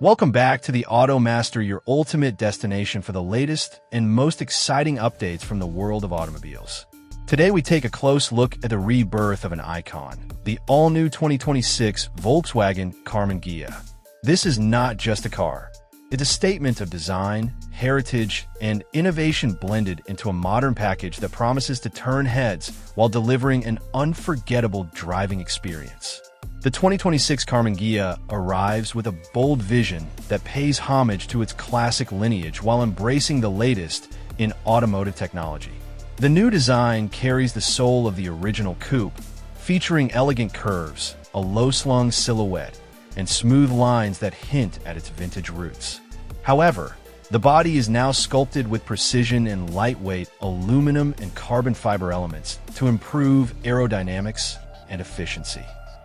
Welcome back to the AutoMaster, your ultimate destination for the latest and most exciting updates from the world of automobiles. Today we take a close look at the rebirth of an icon, the all-new 2026 Volkswagen Karmann Ghia. This is not just a car. It's a statement of design, heritage, and innovation blended into a modern package that promises to turn heads while delivering an unforgettable driving experience. The 2026 Karmann Ghia arrives with a bold vision that pays homage to its classic lineage while embracing the latest in automotive technology. The new design carries the soul of the original coupe, featuring elegant curves, a low-slung silhouette, and smooth lines that hint at its vintage roots. However, the body is now sculpted with precision and lightweight aluminum and carbon fiber elements to improve aerodynamics and efficiency.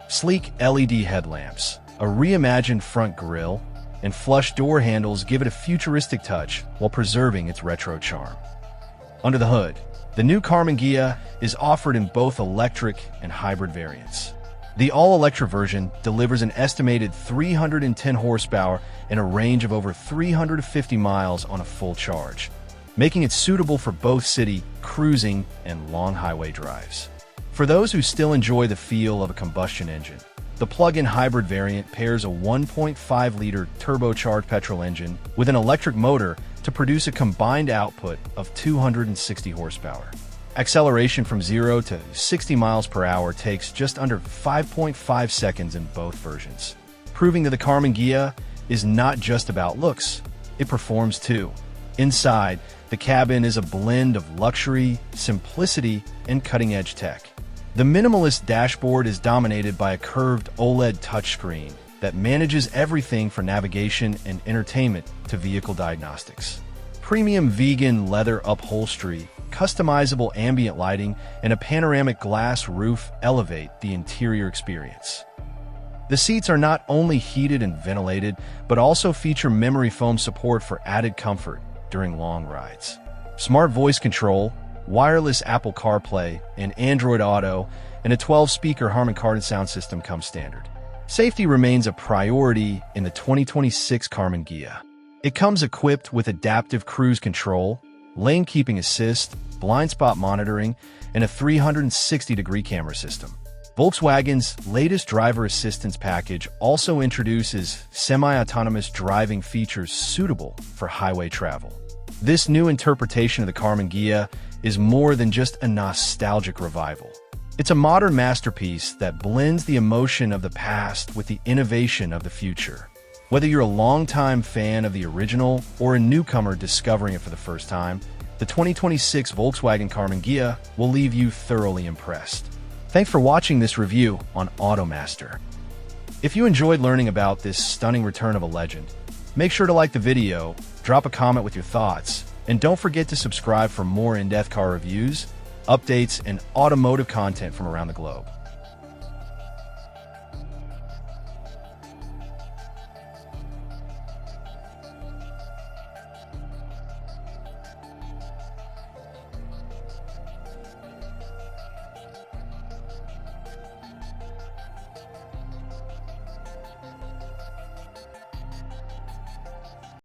Sleek LED headlamps, a reimagined front grille, and flush door handles give it a futuristic touch while preserving its retro charm. Under the hood, the new Karmann Ghia is offered in both electric and hybrid variants. The all-electric version delivers an estimated 310 horsepower and a range of over 350 miles on a full charge, making it suitable for both city, cruising, and long highway drives. For those who still enjoy the feel of a combustion engine, the plug-in hybrid variant pairs a 1.5-liter turbocharged petrol engine with an electric motor to produce a combined output of 260 horsepower. Acceleration from 0 to 60 miles per hour takes just under 5.5 seconds in both versions, proving that the Karmann Ghia is not just about looks, it performs too. Inside, the cabin is a blend of luxury, simplicity, and cutting-edge tech. The minimalist dashboard is dominated by a curved OLED touchscreen that manages everything from navigation and entertainment to vehicle diagnostics. Premium vegan leather upholstery, customizable ambient lighting, and a panoramic glass roof elevate the interior experience. The seats are not only heated and ventilated, but also feature memory foam support for added comfort during long rides. Smart voice control, wireless Apple CarPlay, and Android Auto, and a 12-speaker Harman Kardon sound system come standard. Safety remains a priority in the 2026 Karmann Ghia. It comes equipped with adaptive cruise control, lane keeping assist, blind spot monitoring, and a 360-degree camera system. Volkswagen's latest driver assistance package also introduces semi-autonomous driving features suitable for highway travel. This new interpretation of the Karmann Ghia is more than just a nostalgic revival. It's a modern masterpiece that blends the emotion of the past with the innovation of the future. Whether you're a longtime fan of the original or a newcomer discovering it for the first time, the 2026 Volkswagen Karmann Ghia will leave you thoroughly impressed. Thanks for watching this review on AutoMaster. If you enjoyed learning about this stunning return of a legend, make sure to like the video, drop a comment with your thoughts, and don't forget to subscribe for more in-depth car reviews, updates, and automotive content from around the globe.